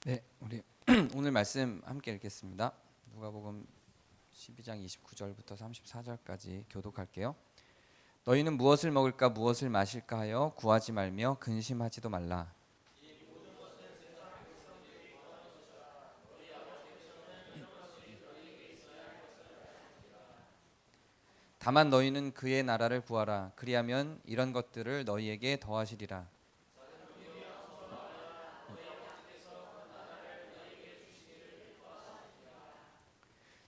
네, 우리 오늘 말씀 함께 읽겠습니다. 누가복음 12장 29절부터 34절까지 교독할게요. 너희는 무엇을 먹을까 무엇을 마실까 하여 구하지 말며 근심하지도 말라. 다만 너희는 그의 나라를 구하라. 그리하면 이런 것들을 너희에게 더하시리라.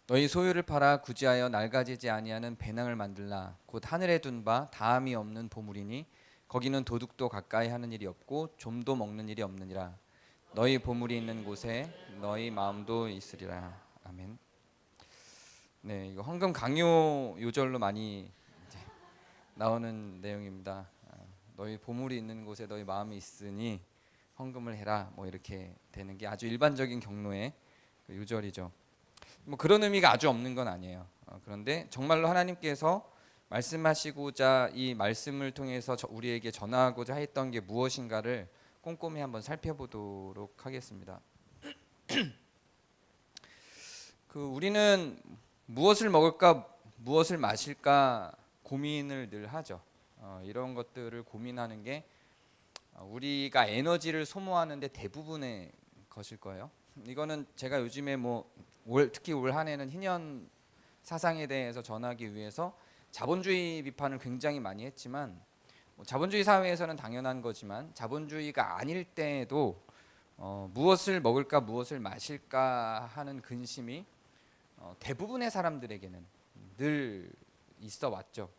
너희 소유를 팔아 구제하여 낡아지지 아니하는 배낭을 만들라. 곧 하늘에 둔 바 다함이 없는 보물이니 거기는 도둑도 가까이 하는 일이 없고 좀도 먹는 일이 없느니라. 너희 보물이 있는 곳에 너희 마음도 있으리라. 아멘. 네, 이거 헌금 강요 요절로 많이 이제 나오는 내용입니다. 너희 보물이 있는 곳에 너희 마음이 있으니 헌금을 해라. 뭐 이렇게 되는 게 아주 일반적인 경로의 그 요절이죠. 뭐 그런 의미가 아주 없는 건 아니에요. 그런데 정말로 하나님께서 말씀하시고자 이 말씀을 통해서 우리에게 전하고자 했던 게 무엇인가를 꼼꼼히 한번 살펴보도록 하겠습니다. 우리는 무엇을 먹을까 무엇을 마실까 고민을 늘 하죠. 이런 것들을 고민하는 게 우리가 에너지를 소모하는데 대부분의 것일 거예요. 이거는 제가 요즘에 특히 올 한 해는 희년 사상에 대해서 전하기 위해서 자본주의 비판을 굉장히 많이 했지만 자본주의 사회에서는 당연한 거지만 자본주의가 아닐 때에도 무엇을 먹을까 무엇을 마실까 하는 근심이 대부분의 사람들에게는 늘 있어 왔죠.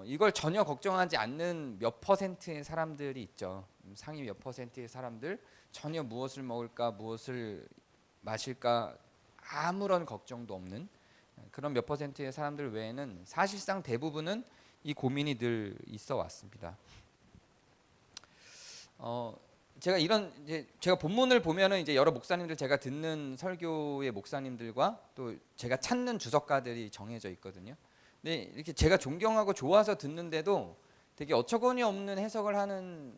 이걸 전혀 걱정하지 않는 몇 퍼센트의 사람들이 있죠. 상위 몇 퍼센트의 사람들, 전혀 무엇을 먹을까 무엇을 마실까 아무런 걱정도 없는 그런 몇 퍼센트의 사람들 외에는 사실상 대부분은 이 고민이 늘 있어 왔습니다. 제가 본문을 보면은 이제 여러 목사님들, 제가 듣는 설교의 목사님들과 또 제가 찾는 주석가들이 정해져 있거든요. 근데 이렇게 제가 존경하고 좋아서 듣는데도 되게 어처구니 없는 해석을 하는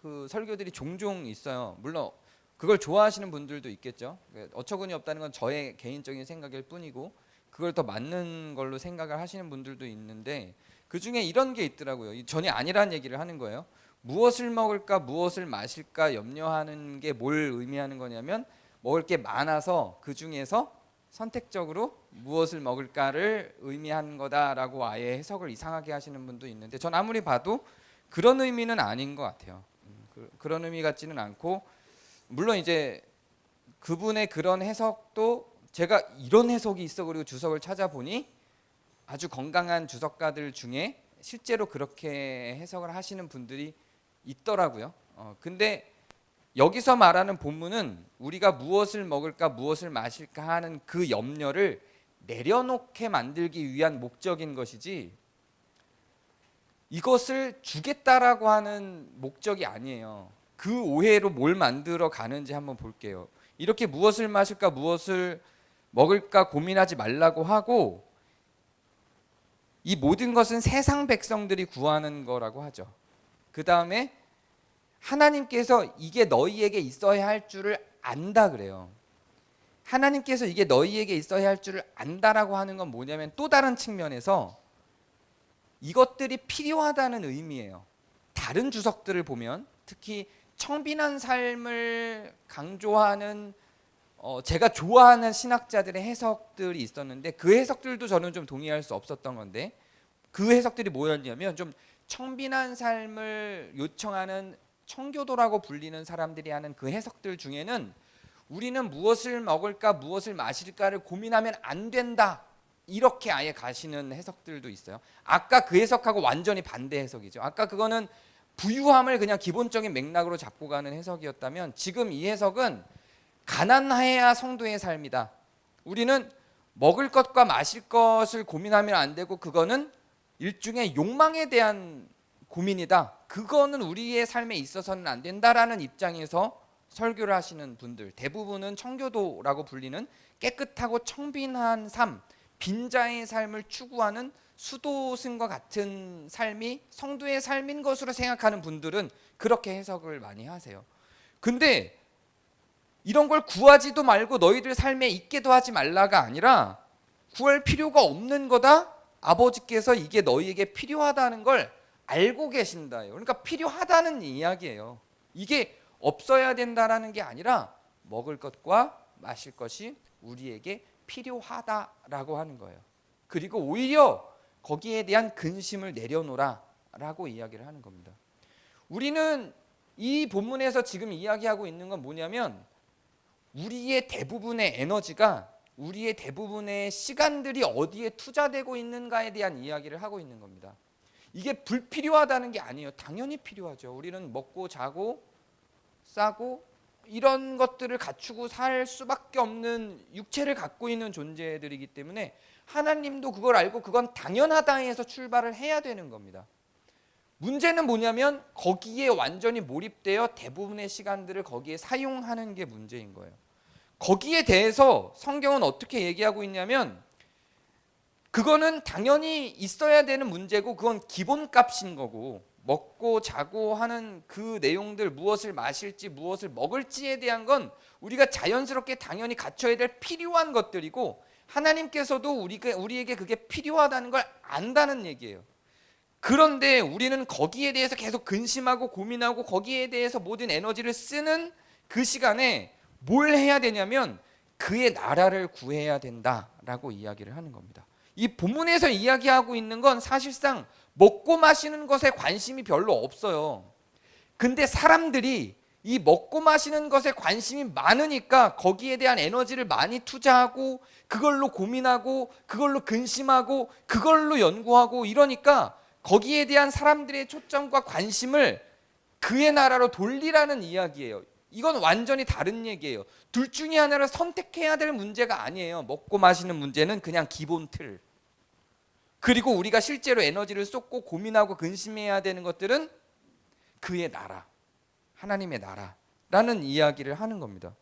그 설교들이 종종 있어요. 물론 그걸 좋아하시는 분들도 있겠죠. 어처구니 없다는 건 저의 개인적인 생각일 뿐이고 그걸 더 맞는 걸로 생각을 하시는 분들도 있는데 그 중에 이런 게 있더라고요. 전혀 아니라는 얘기를 하는 거예요. 무엇을 먹을까 무엇을 마실까 염려하는 게 뭘 의미하는 거냐면 먹을 게 많아서 그 중에서 선택적으로 무엇을 먹을까를 의미하는 거다라고 아예 해석을 이상하게 하시는 분도 있는데 전 아무리 봐도 그런 의미는 아닌 것 같아요. 그런 의미 같지는 않고, 물론 이제 그분의 그런 해석도 제가 이런 해석이 있어 그리고 주석을 찾아보니 아주 건강한 주석가들 중에 실제로 그렇게 해석을 하시는 분들이 있더라고요. 근데 여기서 말하는 본문은 우리가 무엇을 먹을까 무엇을 마실까 하는 그 염려를 내려놓게 만들기 위한 목적인 것이지 이것을 주겠다라고 하는 목적이 아니에요. 그 오해로 뭘 만들어 가는지 한번 볼게요. 이렇게 무엇을 마실까 무엇을 먹을까 고민하지 말라고 하고 이 모든 것은 세상 백성들이 구하는 거라고 하죠. 그 다음에 하나님께서 이게 너희에게 있어야 할 줄을 안다 그래요. 하나님께서 이게 너희에게 있어야 할 줄을 안다라고 하는 건 뭐냐면 또 다른 측면에서 이것들이 필요하다는 의미예요. 다른 주석들을 보면 특히 청빈한 삶을 강조하는 제가 좋아하는 신학자들의 해석들이 있었는데 그 해석들도 저는 좀 동의할 수 없었던 건데 그 해석들이 뭐였냐면 좀 청빈한 삶을 요청하는 청교도라고 불리는 사람들이 하는 그 해석들 중에는 우리는 무엇을 먹을까 무엇을 마실까를 고민하면 안 된다 이렇게 아예 가시는 해석들도 있어요. 아까 그 해석하고 완전히 반대 해석이죠. 아까 그거는 부유함을 그냥 기본적인 맥락으로 잡고 가는 해석이었다면 지금 이 해석은 가난해야 성도의 삶이다. 우리는 먹을 것과 마실 것을 고민하면 안 되고 그거는 일종의 욕망에 대한 고민이다. 그거는 우리의 삶에 있어서는 안 된다라는 입장에서 설교를 하시는 분들 대부분은 청교도라고 불리는 깨끗하고 청빈한 삶, 빈자의 삶을 추구하는 수도승과 같은 삶이 성도의 삶인 것으로 생각하는 분들은 그렇게 해석을 많이 하세요. 근데 이런 걸 구하지도 말고 너희들 삶에 있게도 하지 말라가 아니라 구할 필요가 없는 거다. 아버지께서 이게 너희에게 필요하다는 걸 알고 계신다요. 그러니까 필요하다는 이야기예요. 이게 없어야 된다라는 게 아니라 먹을 것과 마실 것이 우리에게 필요하다라고 하는 거예요. 그리고 오히려 거기에 대한 근심을 내려놓으라라고 이야기를 하는 겁니다. 우리는 이 본문에서 지금 이야기하고 있는 건 뭐냐면 우리의 대부분의 에너지가 우리의 대부분의 시간들이 어디에 투자되고 있는가에 대한 이야기를 하고 있는 겁니다. 이게 불필요하다는 게 아니에요. 당연히 필요하죠. 우리는 먹고 자고 싸고 이런 것들을 갖추고 살 수밖에 없는 육체를 갖고 있는 존재들이기 때문에 하나님도 그걸 알고 그건 당연하다 해서 출발을 해야 되는 겁니다. 문제는 뭐냐면 거기에 완전히 몰입되어 대부분의 시간들을 거기에 사용하는 게 문제인 거예요. 거기에 대해서 성경은 어떻게 얘기하고 있냐면 그거는 당연히 있어야 되는 문제고 그건 기본값인 거고 먹고 자고 하는 그 내용들 무엇을 마실지 무엇을 먹을지에 대한 건 우리가 자연스럽게 당연히 갖춰야 될 필요한 것들이고 하나님께서도 우리에게 그게 필요하다는 걸 안다는 얘기예요. 그런데 우리는 거기에 대해서 계속 근심하고 고민하고 거기에 대해서 모든 에너지를 쓰는 그 시간에 뭘 해야 되냐면 그의 나라를 구해야 된다라고 이야기를 하는 겁니다. 이 본문에서 이야기하고 있는 건 사실상 먹고 마시는 것에 관심이 별로 없어요. 근데 사람들이 이 먹고 마시는 것에 관심이 많으니까 거기에 대한 에너지를 많이 투자하고 그걸로 고민하고 그걸로 근심하고 그걸로 연구하고 이러니까 거기에 대한 사람들의 초점과 관심을 그의 나라로 돌리라는 이야기예요. 이건 완전히 다른 얘기예요. 둘 중에 하나를 선택해야 될 문제가 아니에요. 먹고 마시는 문제는 그냥 기본 틀. 그리고 우리가 실제로 에너지를 쏟고 고민하고 근심해야 되는 것들은 그의 나라, 하나님의 나라라는 이야기를 하는 겁니다.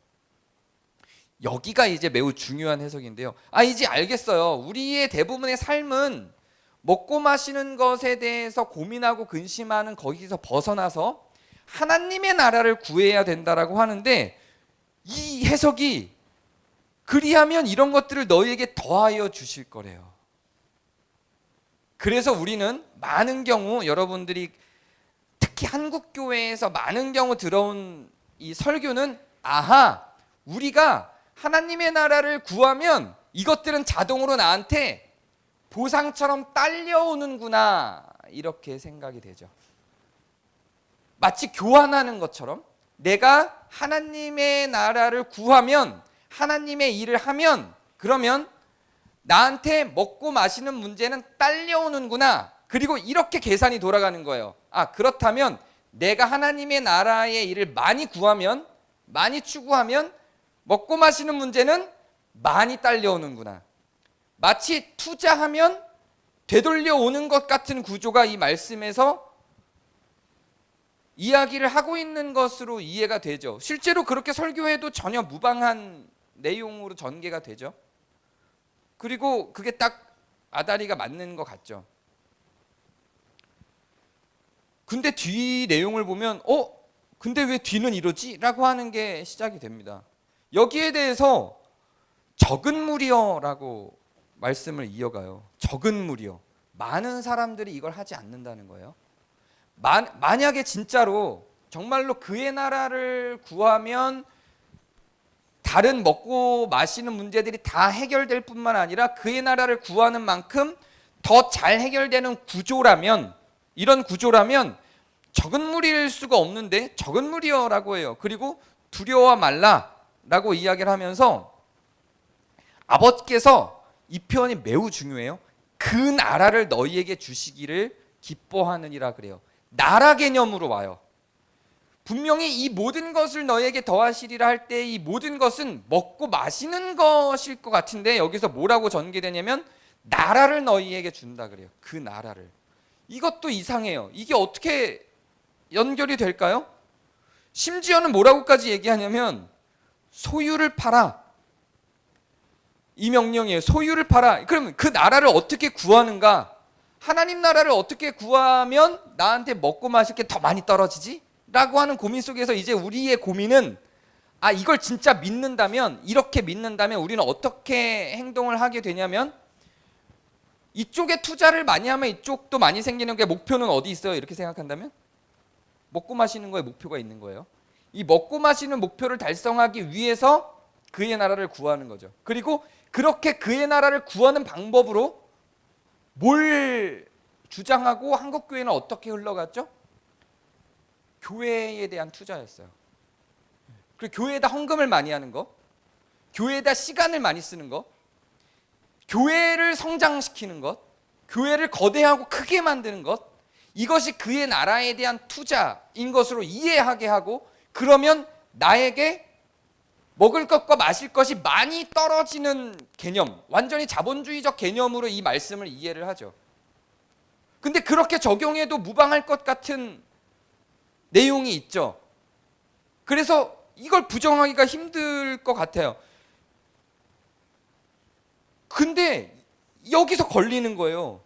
여기가 이제 매우 중요한 해석인데요. 이제 알겠어요. 우리의 대부분의 삶은 먹고 마시는 것에 대해서 고민하고 근심하는 거기서 벗어나서 하나님의 나라를 구해야 된다라고 하는데 이 해석이 그리하면 이런 것들을 너희에게 더하여 주실 거래요. 그래서 우리는 많은 경우 여러분들이 특히 한국 교회에서 많은 경우 들어온 이 설교는 우리가 하나님의 나라를 구하면 이것들은 자동으로 나한테 보상처럼 딸려오는구나 이렇게 생각이 되죠. 마치 교환하는 것처럼 내가 하나님의 나라를 구하면 하나님의 일을 하면 그러면 나한테 먹고 마시는 문제는 딸려오는구나. 그리고 이렇게 계산이 돌아가는 거예요. 그렇다면 내가 하나님의 나라의 일을 많이 구하면 많이 추구하면 먹고 마시는 문제는 많이 딸려오는구나. 마치 투자하면 되돌려 오는 것 같은 구조가 이 말씀에서 이야기를 하고 있는 것으로 이해가 되죠. 실제로 그렇게 설교해도 전혀 무방한 내용으로 전개가 되죠. 그리고 그게 딱 아다리가 맞는 것 같죠. 근데 뒤 내용을 보면 근데 왜 뒤는 이러지? 라고 하는 게 시작이 됩니다. 여기에 대해서 적은 무리여라고 말씀을 이어가요. 적은 무리여. 많은 사람들이 이걸 하지 않는다는 거예요. 만약에 진짜로 정말로 그의 나라를 구하면 다른 먹고 마시는 문제들이 다 해결될 뿐만 아니라 그의 나라를 구하는 만큼 더 잘 해결되는 구조라면 이런 구조라면 적은 무리일 수가 없는데 적은 무리여라고 해요. 그리고 두려워 말라라고 이야기를 하면서 아버지께서 이 표현이 매우 중요해요. 그 나라를 너희에게 주시기를 기뻐하느니라 그래요. 나라 개념으로 와요. 분명히 이 모든 것을 너에게 더하시리라 할 때 이 모든 것은 먹고 마시는 것일 것 같은데 여기서 뭐라고 전개되냐면 나라를 너희에게 준다 그래요. 그 나라를. 이것도 이상해요. 이게 어떻게 연결이 될까요? 심지어는 뭐라고까지 얘기하냐면 소유를 팔아. 이 명령이에요. 소유를 팔아. 그럼 그 나라를 어떻게 구하는가? 하나님 나라를 어떻게 구하면 나한테 먹고 마실 게 더 많이 떨어지지? 라고 하는 고민 속에서 이제 우리의 고민은 이걸 진짜 믿는다면, 이렇게 믿는다면 우리는 어떻게 행동을 하게 되냐면, 이쪽에 투자를 많이 하면 이쪽도 많이 생기는 게, 목표는 어디 있어요? 이렇게 생각한다면 먹고 마시는 거에 목표가 있는 거예요. 이 먹고 마시는 목표를 달성하기 위해서 그의 나라를 구하는 거죠. 그리고 그렇게 그의 나라를 구하는 방법으로 뭘 주장하고 한국 교회는 어떻게 흘러갔죠? 교회에 대한 투자였어요. 그리고 교회에다 헌금을 많이 하는 거, 교회에다 시간을 많이 쓰는 거, 교회를 성장시키는 것, 교회를 거대하고 크게 만드는 것, 이것이 그의 나라에 대한 투자인 것으로 이해하게 하고, 그러면 나에게 먹을 것과 마실 것이 많이 떨어지는 개념, 완전히 자본주의적 개념으로 이 말씀을 이해를 하죠. 근데 그렇게 적용해도 무방할 것 같은 내용이 있죠. 그래서 이걸 부정하기가 힘들 것 같아요. 근데 여기서 걸리는 거예요.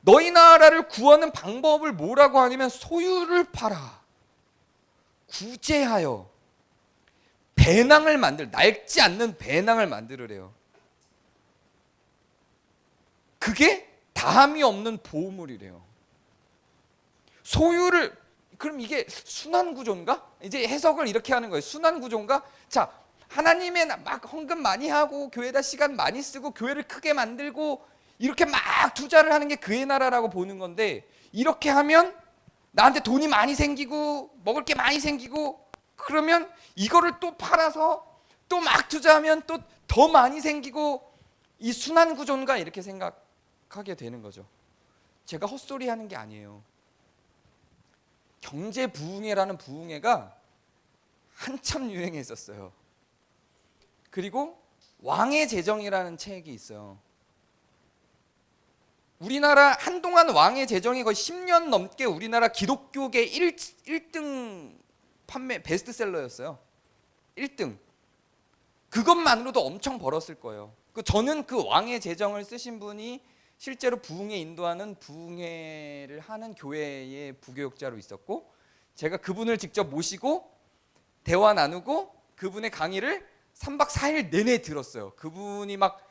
너희 나라를 구하는 방법을 뭐라고 하냐면, 소유를 팔아, 구제하여 배낭을 낡지 않는 배낭을 만들으래요. 그게 다함이 없는 보물이래요. 소유를, 그럼 이게 순환 구조인가? 이제 해석을 이렇게 하는 거예요. 순환 구조인가? 자, 하나님의 막 헌금 많이 하고 교회에다 시간 많이 쓰고 교회를 크게 만들고 이렇게 막 투자를 하는 게 그의 나라라고 보는 건데, 이렇게 하면 나한테 돈이 많이 생기고 먹을 게 많이 생기고, 그러면 이거를 또 팔아서 또 막 투자하면 또 더 많이 생기고, 이 순환 구조인가? 이렇게 생각하게 되는 거죠. 제가 헛소리 하는 게 아니에요. 경제 부흥회라는 부흥회가 한참 유행했었어요. 그리고 왕의 재정이라는 책이 있어요. 우리나라 한동안 왕의 재정이 거의 10년 넘게 우리나라 기독교계 1등 판매 베스트셀러였어요. 1등. 그것만으로도 엄청 벌었을 거예요. 저는 그 왕의 재정을 쓰신 분이 실제로 부흥회 인도하는, 부흥회를 하는 교회의 부교육자로 있었고, 제가 그분을 직접 모시고 대화 나누고 그분의 강의를 3박 4일 내내 들었어요. 그분이 막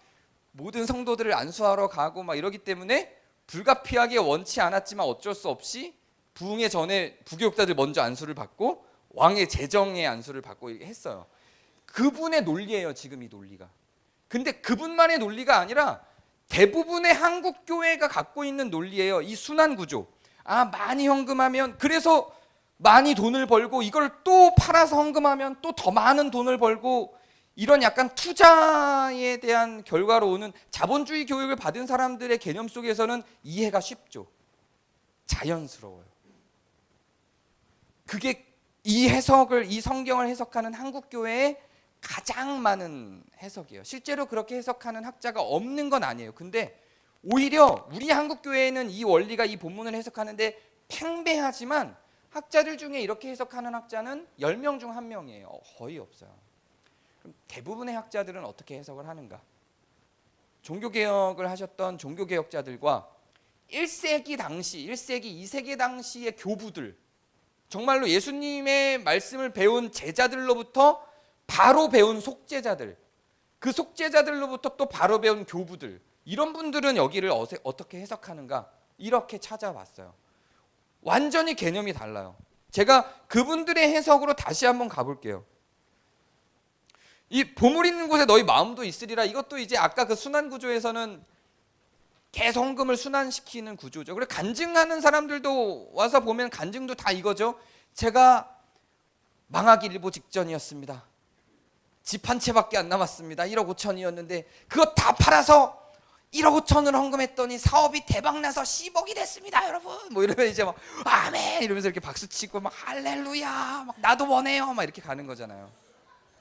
모든 성도들을 안수하러 가고 막 이러기 때문에 불가피하게 원치 않았지만 어쩔 수 없이 부흥회 전에 부교육자들 먼저 안수를 받고 왕의 재정의 안수를 받고 했어요. 그분의 논리예요, 지금 이 논리가. 근데 그분만의 논리가 아니라 대부분의 한국 교회가 갖고 있는 논리예요. 이 순환 구조. 많이 헌금하면, 그래서 많이 돈을 벌고, 이걸 또 팔아서 헌금하면 또 더 많은 돈을 벌고, 이런 약간 투자에 대한 결과로 오는 자본주의 교육을 받은 사람들의 개념 속에서는 이해가 쉽죠. 자연스러워요. 그게 이 해석을, 이 성경을 해석하는 한국 교회의 가장 많은 해석이에요. 실제로 그렇게 해석하는 학자가 없는 건 아니에요. 근데 오히려 우리 한국 교회에는 이 원리가, 이 본문을 해석하는데 팽배하지만, 학자들 중에 이렇게 해석하는 학자는 10명 중 1명이에요. 거의 없어요. 그럼 대부분의 학자들은 어떻게 해석을 하는가? 종교개혁을 하셨던 종교개혁자들과 1세기 당시, 1세기, 2세기 당시의 교부들, 정말로 예수님의 말씀을 배운 제자들로부터 바로 배운 속죄자들, 그 속죄자들로부터 또 바로 배운 교부들, 이런 분들은 여기를 어떻게 해석하는가? 이렇게 찾아봤어요. 완전히 개념이 달라요. 제가 그분들의 해석으로 다시 한번 가볼게요. 이 보물 있는 곳에 너희 마음도 있으리라, 이것도 이제 아까 그 순환 구조에서는 계속 헌금을 순환시키는 구조죠. 그리고 간증하는 사람들도 와서 보면 간증도 다 이거죠. 제가 망하기 일보 직전이었습니다. 집 한 채밖에 안 남았습니다. 1억 5천이었는데 그거 다 팔아서 1억 5천을 헌금했더니 사업이 대박나서 10억이 됐습니다, 여러분. 뭐 이러면 이제 막 아멘 이러면서 이렇게 박수치고 막 할렐루야, 막 나도 원해요, 막 이렇게 가는 거잖아요.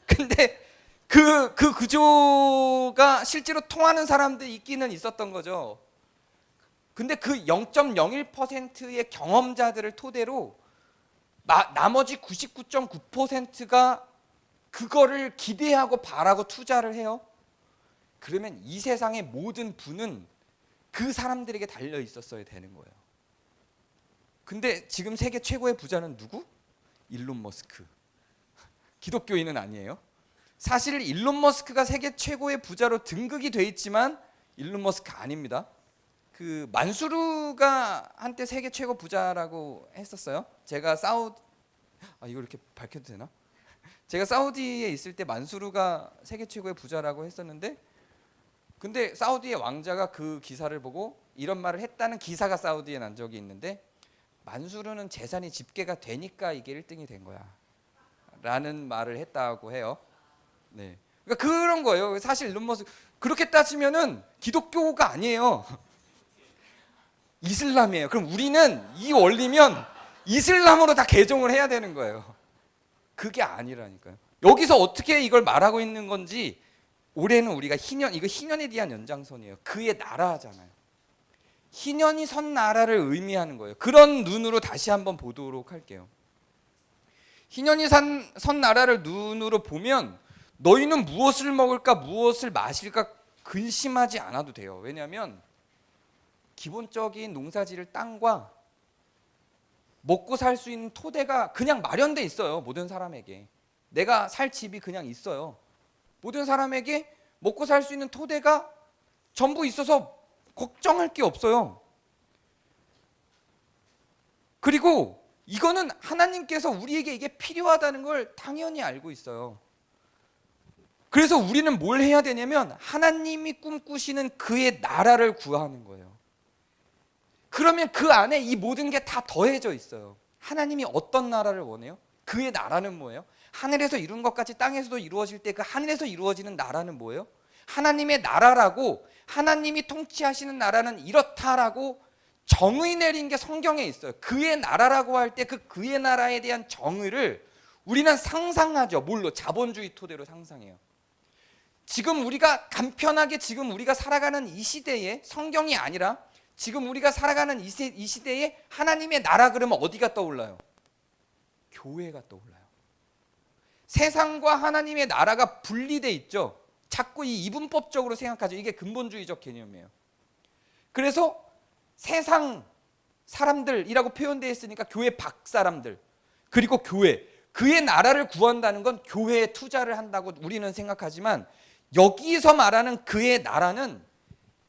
근데 그 구조가 실제로 통하는 사람들이 있기는 있었던 거죠. 근데 그 0.01%의 경험자들을 토대로 나머지 99.9%가 그거를 기대하고 바라고 투자를 해요. 그러면 이 세상의 모든 부는 그 사람들에게 달려 있었어야 되는 거예요. 근데 지금 세계 최고의 부자는 누구? 일론 머스크. 기독교인은 아니에요. 사실 일론 머스크가 세계 최고의 부자로 등극이 돼 있지만 일론 머스크 아닙니다. 그 만수르가 한때 세계 최고 부자라고 했었어요. 제가 이거 이렇게 밝혀도 되나? 제가 사우디에 있을 때 만수르가 세계 최고의 부자라고 했었는데, 근데 사우디의 왕자가 그 기사를 보고 이런 말을 했다는 기사가 사우디에 난 적이 있는데, 만수르는 재산이 집계가 되니까 이게 1등이 된 거야 라는 말을 했다고 해요. 네. 그러니까 그런 거예요. 사실 일론 머스크 그렇게 따지면은 기독교가 아니에요. 이슬람이에요. 그럼 우리는 이 원리면 이슬람으로 다 개종을 해야 되는 거예요. 그게 아니라니까요. 여기서 어떻게 이걸 말하고 있는 건지, 올해는 우리가 이거 희년에 대한 연장선이에요. 그의 나라잖아요. 희년이 선 나라를 의미하는 거예요. 그런 눈으로 다시 한번 보도록 할게요. 희년이 선 나라를 눈으로 보면 너희는 무엇을 먹을까 무엇을 마실까 근심하지 않아도 돼요. 왜냐하면 기본적인 농사지을 땅과 먹고 살 수 있는 토대가 그냥 마련돼 있어요. 모든 사람에게. 내가 살 집이 그냥 있어요. 모든 사람에게 먹고 살 수 있는 토대가 전부 있어서 걱정할 게 없어요. 그리고 이거는 하나님께서 우리에게 이게 필요하다는 걸 당연히 알고 있어요. 그래서 우리는 뭘 해야 되냐면 하나님이 꿈꾸시는 그의 나라를 구하는 거예요. 그러면 그 안에 이 모든 게 다 더해져 있어요. 하나님이 어떤 나라를 원해요? 그의 나라는 뭐예요? 하늘에서 이룬 것까지 땅에서도 이루어질 때 그 하늘에서 이루어지는 나라는 뭐예요? 하나님의 나라라고, 하나님이 통치하시는 나라는 이렇다라고 정의 내린 게 성경에 있어요. 그의 나라라고 할 때 그 그의 나라에 대한 정의를 우리는 상상하죠. 뭘로? 자본주의 토대로 상상해요. 지금 우리가 간편하게 지금 우리가 살아가는 이 시대에 성경이 아니라 지금 우리가 살아가는 이 시대에 하나님의 나라 그러면 어디가 떠올라요? 교회가 떠올라요. 세상과 하나님의 나라가 분리돼 있죠. 자꾸 이 이분법적으로 생각하죠. 이게 근본주의적 개념이에요. 그래서 세상 사람들이라고 표현되어 있으니까 교회 밖 사람들, 그리고 교회, 그의 나라를 구한다는 건 교회에 투자를 한다고 우리는 생각하지만, 여기서 말하는 그의 나라는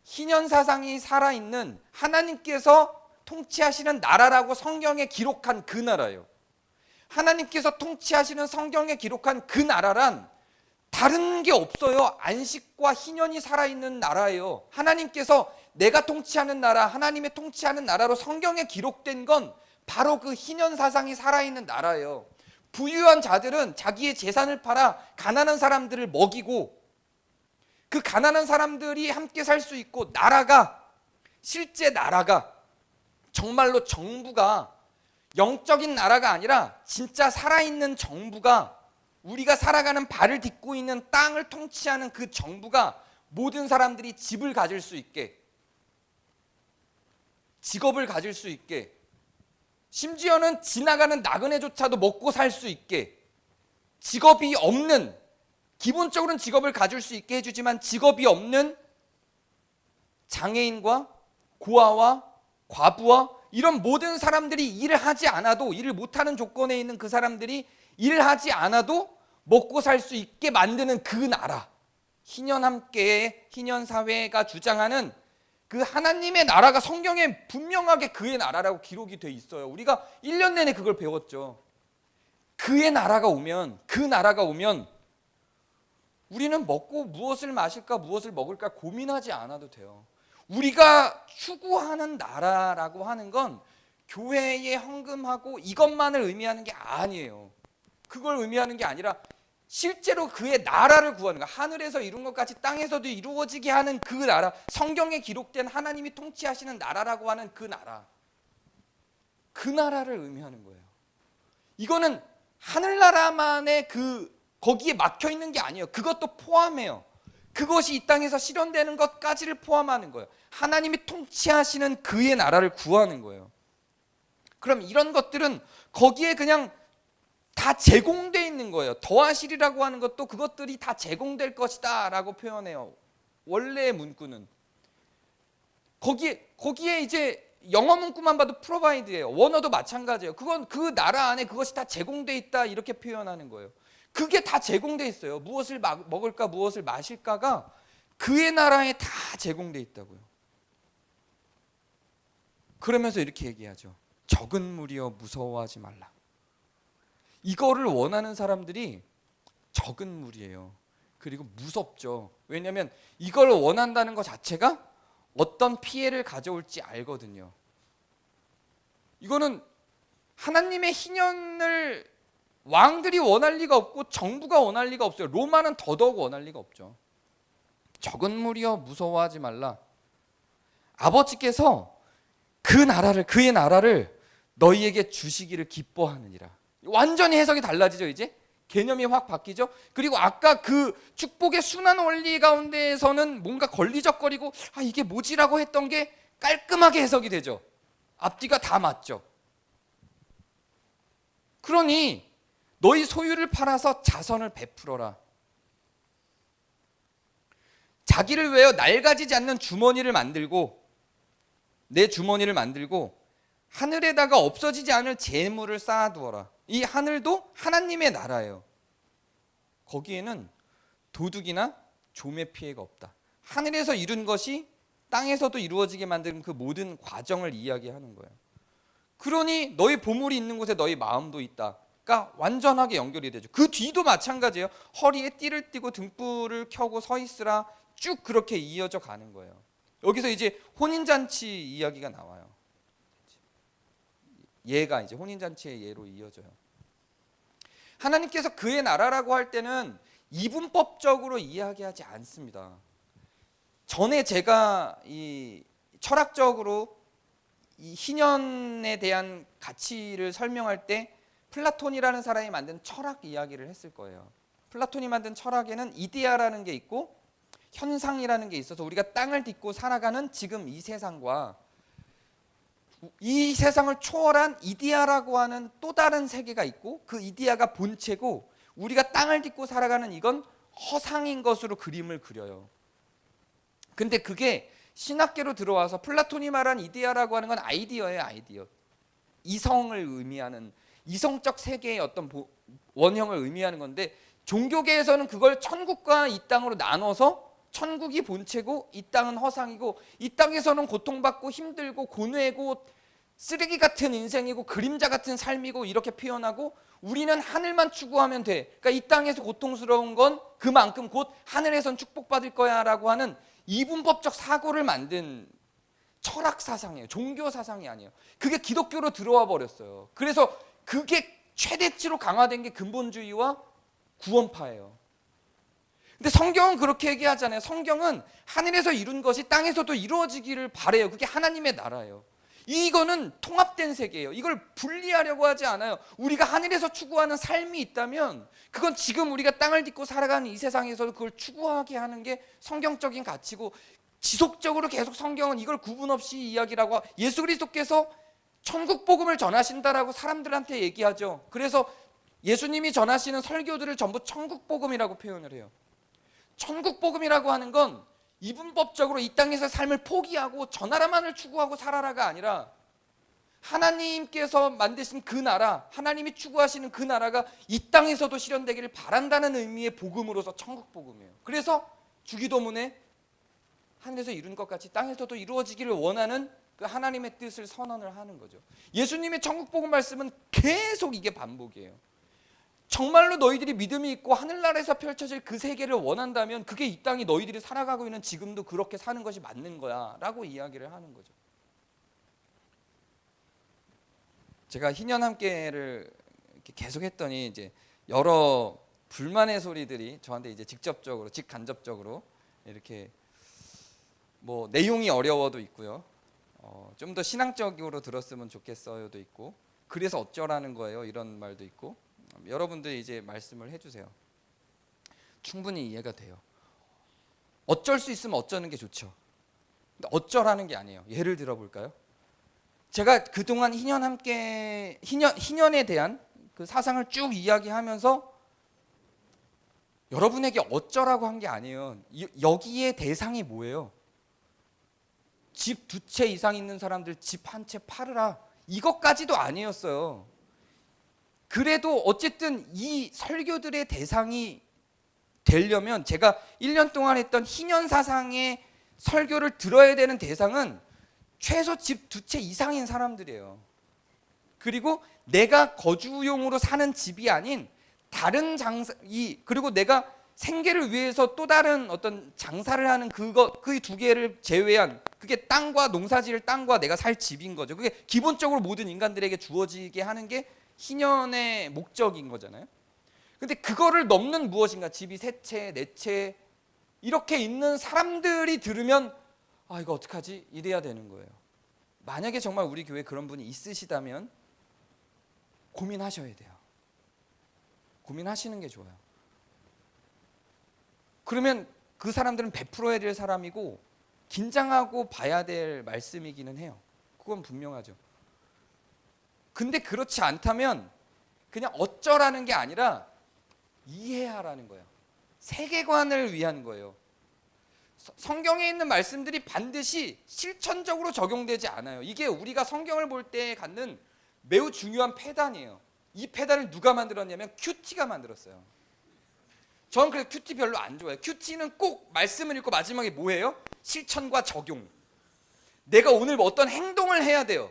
희년 사상이 살아있는 하나님께서 통치하시는 나라라고 성경에 기록한 그 나라예요. 하나님께서 통치하시는 성경에 기록한 그 나라란 다른 게 없어요. 안식과 희년이 살아있는 나라예요. 하나님께서 내가 통치하는 나라, 하나님의 통치하는 나라로 성경에 기록된 건 바로 그 희년 사상이 살아있는 나라예요. 부유한 자들은 자기의 재산을 팔아 가난한 사람들을 먹이고, 그 가난한 사람들이 함께 살 수 있고, 나라가, 실제 나라가 정말로 정부가 영적인 나라가 아니라 진짜 살아있는 정부가, 우리가 살아가는 발을 딛고 있는 땅을 통치하는 그 정부가 모든 사람들이 집을 가질 수 있게, 직업을 가질 수 있게, 심지어는 지나가는 나그네조차도 먹고 살 수 있게, 직업이 없는, 기본적으로는 직업을 가질 수 있게 해주지만 직업이 없는 장애인과 고아와 과부와 이런 모든 사람들이 일을 하지 않아도, 일을 못하는 조건에 있는 그 사람들이 일을 하지 않아도 먹고 살 수 있게 만드는 그 나라, 희년 함께의 희년 사회가 주장하는 그 하나님의 나라가 성경에 분명하게 그의 나라라고 기록이 돼 있어요. 우리가 1년 내내 그걸 배웠죠. 그의 나라가 오면, 그 나라가 오면 우리는 먹고 무엇을 마실까 무엇을 먹을까 고민하지 않아도 돼요. 우리가 추구하는 나라라고 하는 건 교회에 헌금하고 이것만을 의미하는 게 아니에요. 그걸 의미하는 게 아니라 실제로 그의 나라를 구하는 거, 하늘에서 이룬 것까지 땅에서도 이루어지게 하는 그 나라, 성경에 기록된 하나님이 통치하시는 나라라고 하는 그 나라, 그 나라를 의미하는 거예요. 이거는 하늘나라만의 거기에 막혀 있는 게 아니에요. 그것도 포함해요. 그것이 이 땅에서 실현되는 것까지를 포함하는 거예요. 하나님이 통치하시는 그의 나라를 구하는 거예요. 그럼 이런 것들은 거기에 그냥 다 제공되어 있는 거예요. 더하시리라고 하는 것도 그것들이 다 제공될 것이다 라고 표현해요. 원래의 문구는 거기에 이제 영어 문구만 봐도 provide예요. 원어도 마찬가지예요. 그건 그 나라 안에 그것이 다 제공되어 있다 이렇게 표현하는 거예요. 그게 다 제공돼 있어요. 무엇을 먹을까 무엇을 마실까가 그의 나라에 다 제공돼 있다고요. 그러면서 이렇게 얘기하죠. 적은 무리여 무서워하지 말라. 이거를 원하는 사람들이 적은 무리예요. 그리고 무섭죠. 왜냐하면 이걸 원한다는 것 자체가 어떤 피해를 가져올지 알거든요. 이거는 하나님의 희년을 왕들이 원할 리가 없고 정부가 원할 리가 없어요. 로마는 더더욱 원할 리가 없죠. 적은 무리여 무서워하지 말라. 아버지께서 그의 나라를 너희에게 주시기를 기뻐하느니라. 완전히 해석이 달라지죠. 이제 개념이 확 바뀌죠. 그리고 아까 그 축복의 순환 원리 가운데에서는 뭔가 걸리적거리고 이게 뭐지라고 했던 게 깔끔하게 해석이 되죠. 앞뒤가 다 맞죠. 그러니 너희 소유를 팔아서 자선을 베풀어라. 자기를 위하여 낡아지지 않는 주머니를 만들고, 내 주머니를 만들고 하늘에다가 없어지지 않을 재물을 쌓아두어라. 이 하늘도 하나님의 나라예요. 거기에는 도둑이나 좀의 피해가 없다. 하늘에서 이룬 것이 땅에서도 이루어지게 만드는 그 모든 과정을 이야기하는 거예요. 그러니 너희 보물이 있는 곳에 너희 마음도 있다가 완전하게 연결이 되죠. 그 뒤도 마찬가지예요. 허리에 띠를 띠고 등불을 켜고 서 있으라. 쭉 그렇게 이어져 가는 거예요. 여기서 이제 혼인잔치 이야기가 나와요. 예가 이제 혼인잔치의 예로 이어져요. 하나님께서 그의 나라라고 할 때는 이분법적으로 이야기하지 않습니다. 전에 제가 이 철학적으로 이 희년에 대한 가치를 설명할 때 플라톤이라는 사람이 만든 철학 이야기를 했을 거예요. 플라톤이 만든 철학에는 이데아라는 게 있고 현상이라는 게 있어서 우리가 땅을 딛고 살아가는 지금 이 세상과 이 세상을 초월한 이데아라고 하는 또 다른 세계가 있고, 그 이데아가 본체고 우리가 땅을 딛고 살아가는 이건 허상인 것으로 그림을 그려요. 근데 그게 신학계로 들어와서 플라톤이 말한 이데아라고 하는 건 아이디어예요. 아이디어. 이성을 의미하는, 이성적 세계의 어떤 원형을 의미하는 건데, 종교계에서는 그걸 천국과 이 땅으로 나눠서 천국이 본체고 이 땅은 허상이고, 이 땅에서는 고통받고 힘들고 고뇌고 쓰레기 같은 인생이고 그림자 같은 삶이고 이렇게 표현하고, 우리는 하늘만 추구하면 돼. 그러니까 이 땅에서 고통스러운 건 그만큼 곧 하늘에선 축복받을 거야 라고 하는 이분법적 사고를 만든 철학 사상이에요. 종교 사상이 아니에요. 그게 기독교로 들어와 버렸어요. 그래서 그게 최대치로 강화된 게 근본주의와 구원파예요. 근데 성경은 그렇게 얘기하잖아요. 성경은 하늘에서 이룬 것이 땅에서도 이루어지기를 바래요. 그게 하나님의 나라예요. 이거는 통합된 세계예요. 이걸 분리하려고 하지 않아요. 우리가 하늘에서 추구하는 삶이 있다면 그건 지금 우리가 땅을 딛고 살아가는 이 세상에서도 그걸 추구하게 하는 게 성경적인 가치고, 지속적으로 계속 성경은 이걸 구분 없이 이야기라고, 예수 그리스도께서 천국 복음을 전하신다라고 사람들한테 얘기하죠. 그래서 예수님이 전하시는 설교들을 전부 천국 복음이라고 표현을 해요. 천국 복음이라고 하는 건 이분법적으로 이 땅에서 삶을 포기하고 저 나라만을 추구하고 살아라가 아니라, 하나님께서 만드신 그 나라, 하나님이 추구하시는 그 나라가 이 땅에서도 실현되기를 바란다는 의미의 복음으로서 천국 복음이에요. 그래서 주기도문에 하늘에서 이룬 것 같이 땅에서도 이루어지기를 원하는 그 하나님의 뜻을 선언을 하는 거죠. 예수님의 천국 복음 말씀은 계속 이게 반복이에요. 정말로 너희들이 믿음이 있고 하늘나라에서 펼쳐질 그 세계를 원한다면 그게 이 땅이 너희들이 살아가고 있는 지금도 그렇게 사는 것이 맞는 거야 라고 이야기를 하는 거죠. 제가 희년 함께를 이렇게 계속 했더니 이제 여러 불만의 소리들이 저한테 이제 직접적으로, 직간접적으로 이렇게 뭐 내용이 어려워도 있고요. 좀 더 신앙적으로 들었으면 좋겠어요도 있고, 그래서 어쩌라는 거예요 이런 말도 있고, 여러분들이 이제 말씀을 해주세요. 충분히 이해가 돼요. 어쩔 수 있으면 어쩌는 게 좋죠. 근데 어쩌라는 게 아니에요. 예를 들어 볼까요? 제가 그동안 희년에 대한 그 사상을 쭉 이야기하면서 여러분에게 어쩌라고 한 게 아니에요. 여기에 대상이 뭐예요? 집 2채 이상 있는 사람들 집 1채 팔으라, 이것까지도 아니었어요. 그래도 어쨌든 이 설교들의 대상이 되려면 제가 1년 동안 했던 희년 사상의 설교를 들어야 되는 대상은 최소 집 2채 이상인 사람들이에요. 그리고 내가 거주용으로 사는 집이 아닌 다른 그리고 내가 생계를 위해서 또 다른 어떤 장사를 하는 그 두 개를 제외한, 그게 땅과 농사지을 땅과 내가 살 집인 거죠. 그게 기본적으로 모든 인간들에게 주어지게 하는 게 희년의 목적인 거잖아요. 근데 그거를 넘는 무엇인가, 집이 3채, 4채 이렇게 있는 사람들이 들으면 아, 이거 어떡하지? 이래야 되는 거예요. 만약에 정말 우리 교회에 그런 분이 있으시다면 고민하셔야 돼요. 고민하시는 게 좋아요. 그러면 그 사람들은 베풀어야 될 사람이고 긴장하고 봐야 될 말씀이기는 해요. 그건 분명하죠. 근데 그렇지 않다면 그냥 어쩌라는 게 아니라 이해하라는 거예요. 세계관을 위한 거예요. 성경에 있는 말씀들이 반드시 실천적으로 적용되지 않아요. 이게 우리가 성경을 볼 때 갖는 매우 중요한 패단이에요. 이 패단을 누가 만들었냐면 큐티가 만들었어요. 저는 그래서 큐티 별로 안 좋아해요. 큐티는 꼭 말씀을 읽고 마지막에 뭐예요? 실천과 적용. 내가 오늘 어떤 행동을 해야 돼요.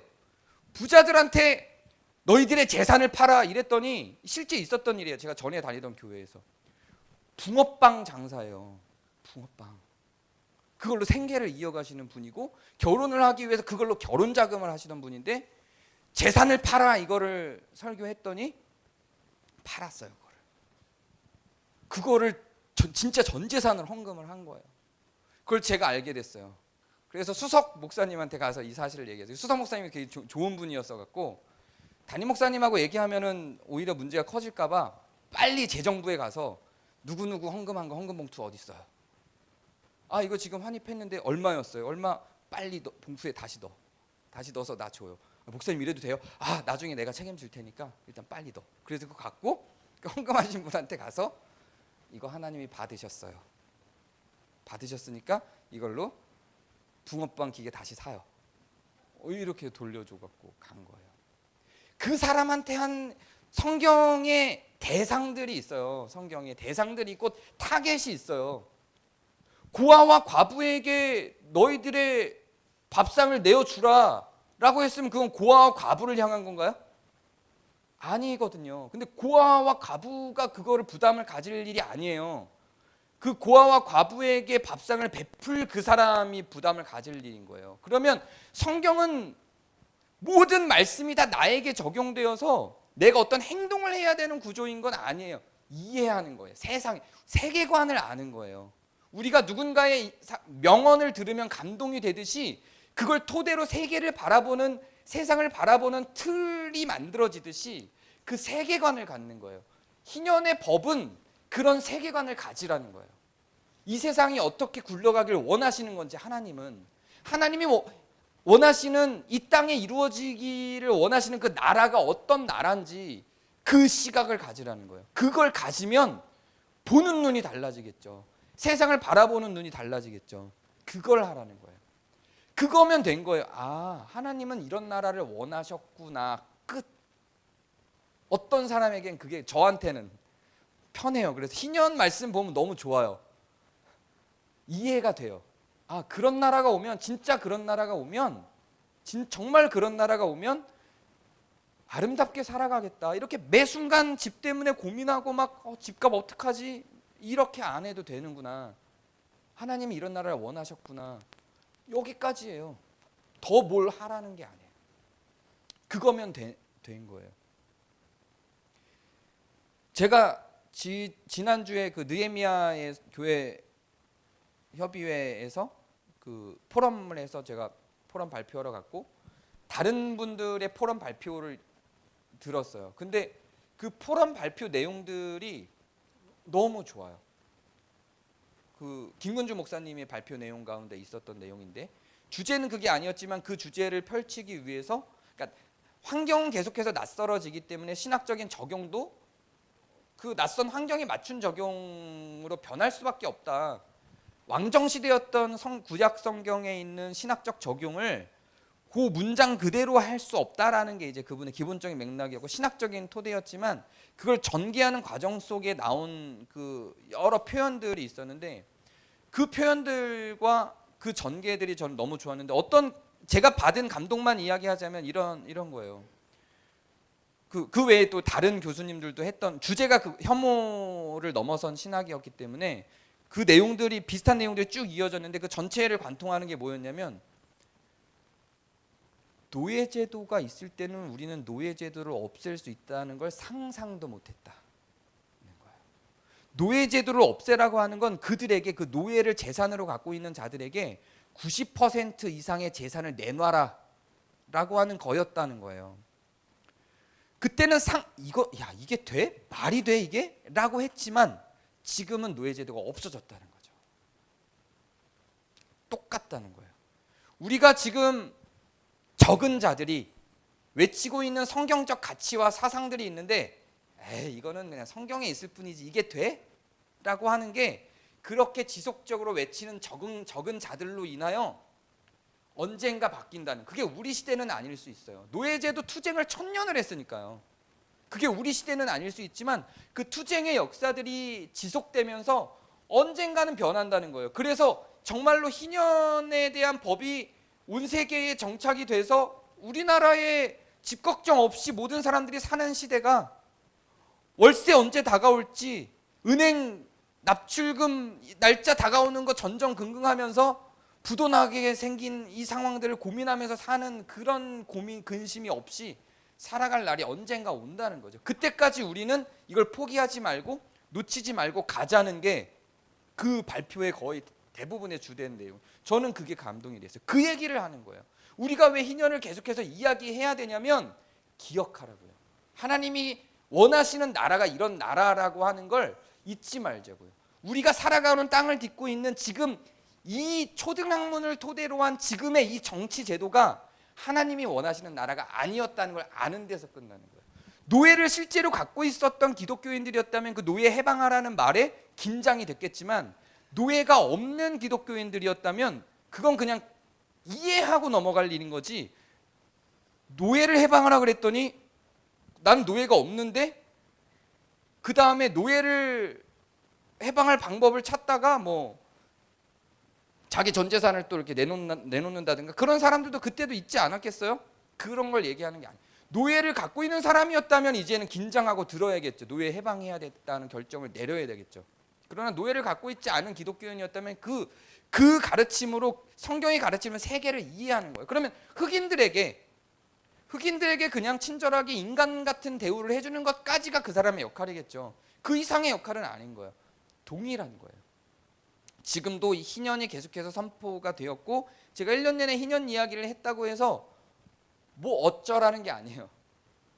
부자들한테 너희들의 재산을 팔아 이랬더니 실제 있었던 일이에요. 제가 전에 다니던 교회에서 붕어빵 장사예요. 붕어빵. 그걸로 생계를 이어가시는 분이고 결혼을 하기 위해서 그걸로 결혼 자금을 하시던 분인데 재산을 팔아 이거를 설교했더니 팔았어요. 그거를 진짜 전 재산을 헌금을 한 거예요. 그걸 제가 알게 됐어요. 그래서 수석 목사님한테 가서 이 사실을 얘기했어요. 수석 목사님이 되게 좋은 분이었어 갖고 담임 목사님하고 얘기하면은 오히려 문제가 커질까 봐 빨리 재정부에 가서 누구누구 헌금한 거 헌금 봉투 어디 있어요? 아, 이거 지금 환입했는데 얼마였어요? 얼마? 빨리 봉투에 다시 넣어. 다시 넣어서 나 줘요. 목사님 이래도 돼요? 아, 나중에 내가 책임질 테니까 일단 빨리 넣어. 그래서 그거 갖고 헌금하신 분한테 가서 이거 하나님이 받으셨어요. 받으셨으니까 이걸로 붕어빵 기계 다시 사요. 이렇게 돌려줘 갖고 간 거예요. 그 사람한테 한 성경의 대상들이 있어요. 성경에 대상들이 있고 타겟이 있어요. 고아와 과부에게 너희들의 밥상을 내어주라 라고 했으면 그건 고아와 과부를 향한 건가요? 아니거든요. 근데 고아와 과부가 그거를 부담을 가질 일이 아니에요. 그 고아와 과부에게 밥상을 베풀 그 사람이 부담을 가질 일인 거예요. 그러면 성경은 모든 말씀이 다 나에게 적용되어서 내가 어떤 행동을 해야 되는 구조인 건 아니에요. 이해하는 거예요. 세계관을 아는 거예요. 우리가 누군가의 명언을 들으면 감동이 되듯이 그걸 토대로 세계를 바라보는, 세상을 바라보는 틀이 만들어지듯이 그 세계관을 갖는 거예요. 희년의 법은 그런 세계관을 가지라는 거예요. 이 세상이 어떻게 굴러가길 원하시는 건지 하나님이 원하시는 이 땅에 이루어지기를 원하시는 그 나라가 어떤 나라인지 그 시각을 가지라는 거예요. 그걸 가지면 보는 눈이 달라지겠죠. 세상을 바라보는 눈이 달라지겠죠. 그걸 하라는 거예요. 그거면 된 거예요. 아, 하나님은 이런 나라를 원하셨구나. 끝. 어떤 사람에겐 그게 저한테는 편해요. 그래서 희년 말씀 보면 너무 좋아요. 이해가 돼요. 아, 그런 나라가 오면, 진짜 그런 나라가 오면, 정말 그런 나라가 오면 아름답게 살아가겠다. 이렇게 매 순간 집 때문에 고민하고 막 집값 어떡하지? 이렇게 안 해도 되는구나. 하나님이 이런 나라를 원하셨구나. 여기까지예요. 더 뭘 하라는 게 아니에요. 그거면 된 거예요. 제가 지난주에 그 느헤미야의 교회 협의회에서 그 포럼을 해서 제가 포럼 발표하러 갔고 다른 분들의 포럼 발표를 들었어요. 근데 그 포럼 발표 내용들이 너무 좋아요. 그 김근주 목사님의 발표 내용 가운데 있었던 내용인데 주제는 그게 아니었지만 그 주제를 펼치기 위해서, 그러니까 환경은 계속해서 낯설어지기 때문에 신학적인 적용도 그 낯선 환경에 맞춘 적용으로 변할 수밖에 없다. 왕정 시대였던 구약 성경에 있는 신학적 적용을 그 문장 그대로 할 수 없다라는 게 이제 그분의 기본적인 맥락이었고 신학적인 토대였지만 그걸 전개하는 과정 속에 나온 그 여러 표현들이 있었는데 그 표현들과 그 전개들이 저는 너무 좋았는데 어떤 제가 받은 감동만 이야기하자면 이런 거예요. 그 외에 또 다른 교수님들도 했던 주제가 그 혐오를 넘어선 신학이었기 때문에 그 내용들이 비슷한 내용들이 쭉 이어졌는데 그 전체를 관통하는 게 뭐였냐면 노예제도가 있을 때는 우리는 노예제도를 없앨 수 있다는 걸 상상도 못했다. 노예제도를 없애라고 하는 건 그들에게 그 노예를 재산으로 갖고 있는 자들에게 90% 이상의 재산을 내놔라 라고 하는 거였다는 거예요. 그때는 이게 돼? 말이 돼 이게? 라고 했지만 지금은 노예제도가 없어졌다는 거죠. 똑같다는 거예요. 우리가 지금 적은 자들이 외치고 있는 성경적 가치와 사상들이 있는데 이거는 그냥 성경에 있을 뿐이지 이게 돼? 라고 하는 게 그렇게 지속적으로 외치는 적은 자들로 인하여 언젠가 바뀐다는 그게 우리 시대는 아닐 수 있어요. 노예제도 투쟁을 1000년을 했으니까요. 그게 우리 시대는 아닐 수 있지만 그 투쟁의 역사들이 지속되면서 언젠가는 변한다는 거예요. 그래서 정말로 희년에 대한 법이 온 세계에 정착이 돼서 우리나라에 집 걱정 없이 모든 사람들이 사는 시대가 월세 언제 다가올지 은행 납출금 날짜 다가오는 거 전전긍긍하면서 부도나게 생긴 이 상황들을 고민하면서 사는 그런 고민 근심이 없이 살아갈 날이 언젠가 온다는 거죠. 그때까지 우리는 이걸 포기하지 말고 놓치지 말고 가자는 게 그 발표의 거의 대부분의 주된 내용. 저는 그게 감동이 됐어요. 그 얘기를 하는 거예요. 우리가 왜 희년을 계속해서 이야기해야 되냐면 기억하라고요. 하나님이 원하시는 나라가 이런 나라라고 하는 걸 잊지 말자고요. 우리가 살아가는 땅을 딛고 있는 지금 이 초등학문을 토대로 한 지금의 이 정치 제도가 하나님이 원하시는 나라가 아니었다는 걸 아는 데서 끝나는 거예요. 노예를 실제로 갖고 있었던 기독교인들이었다면 그 노예 해방하라는 말에 긴장이 됐겠지만 노예가 없는 기독교인들이었다면 그건 그냥 이해하고 넘어갈 일인 거지. 노예를 해방하라 그랬더니 난 노예가 없는데 그 다음에 노예를 해방할 방법을 찾다가 뭐 자기 전 재산을 또 이렇게 내놓는다든가 그런 사람들도 그때도 있지 않았겠어요? 그런 걸 얘기하는 게 아니에요. 노예를 갖고 있는 사람이었다면 이제는 긴장하고 들어야겠죠. 노예 해방해야 됐다는 결정을 내려야 되겠죠. 그러나 노예를 갖고 있지 않은 기독교인이었다면 그 가르침으로 성경의 가르침을 세계를 이해하는 거예요. 그러면 흑인들에게 그냥 친절하게 인간 같은 대우를 해주는 것까지가 그 사람의 역할이겠죠. 그 이상의 역할은 아닌 거예요. 동일한 거예요. 지금도 이 희년이 계속해서 선포가 되었고 제가 1년 내내 희년 이야기를 했다고 해서 뭐 어쩌라는 게 아니에요.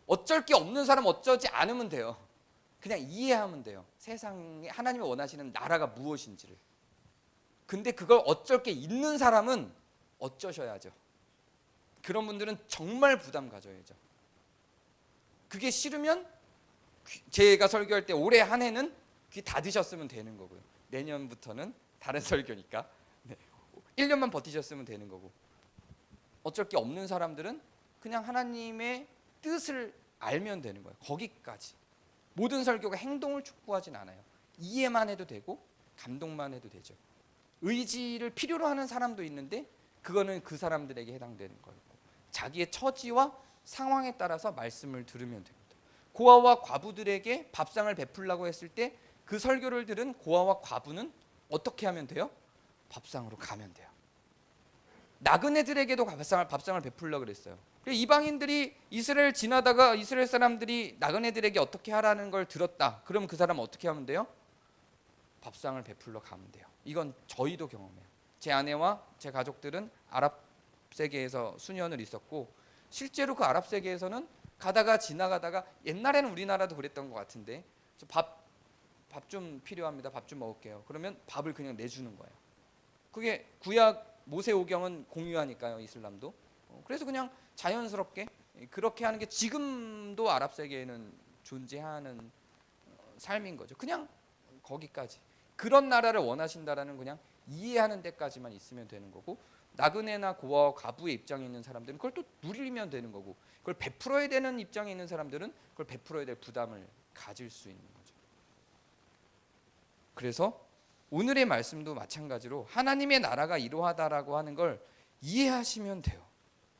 어쩔 게 없는 사람 어쩌지 않으면 돼요. 그냥 이해하면 돼요. 세상에 하나님이 원하시는 나라가 무엇인지를. 근데 그걸 어쩔 게 있는 사람은 어쩌셔야죠. 그런 분들은 정말 부담 가져야죠. 그게 싫으면 제가 설교할 때 올해 한 해는 귀 닫으셨으면 되는 거고요. 내년부터는 다른 설교니까 1년만 버티셨으면 되는 거고 어쩔 게 없는 사람들은 그냥 하나님의 뜻을 알면 되는 거예요. 거기까지. 모든 설교가 행동을 촉구하진 않아요. 이해만 해도 되고 감동만 해도 되죠. 의지를 필요로 하는 사람도 있는데 그거는 그 사람들에게 해당되는 거고 자기의 처지와 상황에 따라서 말씀을 들으면 됩니다. 고아와 과부들에게 밥상을 베풀라고 했을 때 그 설교를 들은 고아와 과부는 어떻게 하면 돼요? 밥상으로 가면 돼요. 나그네들에게도 밥상을 베풀려고 그랬어요. 이방인들이 이스라엘 지나다가 이스라엘 사람들이 나그네들에게 어떻게 하라는 걸 들었다. 그럼 그 사람 어떻게 하면 돼요? 밥상을 베풀러 가면 돼요. 이건 저희도 경험해요. 제 아내와 제 가족들은 아랍 세계에서 수년을 있었고 실제로 그 아랍 세계에서는 가다가 지나가다가 옛날에는 우리나라도 그랬던 것 같은데 밥 좀 필요합니다. 밥 좀 먹을게요. 그러면 밥을 그냥 내주는 거예요. 그게 구약 모세오경은 공유하니까요. 이슬람도. 그래서 그냥 자연스럽게 그렇게 하는 게 지금도 아랍 세계에는 존재하는 삶인 거죠. 그냥 거기까지. 그런 나라를 원하신다라는 그냥 이해하는 데까지만 있으면 되는 거고 나그네나 고아와 과부의 입장에 있는 사람들은 그걸 또 누리면 되는 거고, 그걸 베풀어야 되는 입장에 있는 사람들은 그걸 베풀어야 될 부담을 가질 수 있는 거죠. 그래서 오늘의 말씀도 마찬가지로 하나님의 나라가 이러하다라고 하는 걸 이해하시면 돼요.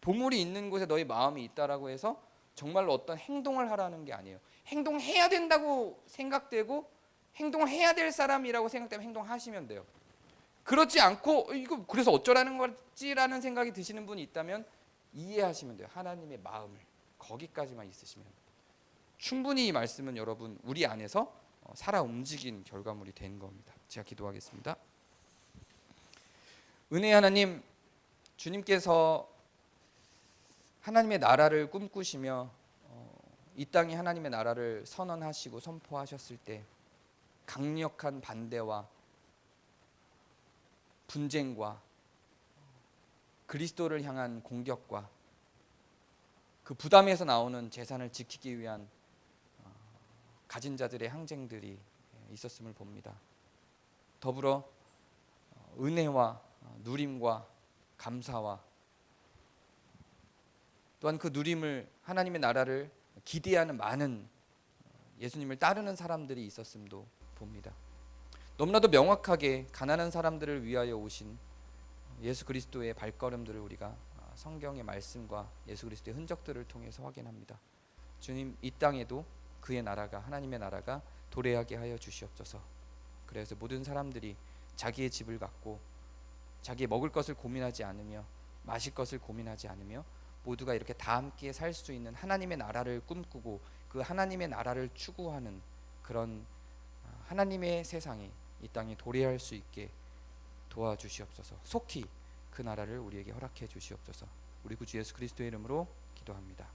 보물이 있는 곳에 너희 마음이 있다라고 해서 정말로 어떤 행동을 하라는 게 아니에요. 행동해야 된다고 생각되고 행동을 해야 될 사람이라고 생각되면 행동하시면 돼요. 그렇지 않고 이거 그래서 어쩌라는 거지라는 생각이 드시는 분이 있다면 이해하시면 돼요. 하나님의 마음을 거기까지만 있으시면 충분히 이 말씀은 여러분 우리 안에서 살아 움직인 결과물이 된 겁니다. 제가 기도하겠습니다. 은혜 하나님, 주님께서 하나님의 나라를 꿈꾸시며 이 땅에 하나님의 나라를 선언하시고 선포하셨을 때 강력한 반대와 분쟁과 그리스도를 향한 공격과 그 부담에서 나오는 재산을 지키기 위한 가진 자들의 항쟁들이 있었음을 봅니다. 더불어 은혜와 누림과 감사와 또한 그 누림을 하나님의 나라를 기대하는 많은 예수님을 따르는 사람들이 있었음도 봅니다. 너무나도 명확하게 가난한 사람들을 위하여 오신 예수 그리스도의 발걸음들을 우리가 성경의 말씀과 예수 그리스도의 흔적들을 통해서 확인합니다. 주님, 이 땅에도 그의 나라가, 하나님의 나라가 도래하게 하여 주시옵소서. 그래서 모든 사람들이 자기의 집을 갖고 자기의 먹을 것을 고민하지 않으며 마실 것을 고민하지 않으며 모두가 이렇게 다 함께 살 수 있는 하나님의 나라를 꿈꾸고 그 하나님의 나라를 추구하는 그런 하나님의 세상이 이 땅에 도래할 수 있게 도와주시옵소서. 속히 그 나라를 우리에게 허락해 주시옵소서. 우리 구주 예수 그리스도의 이름으로 기도합니다.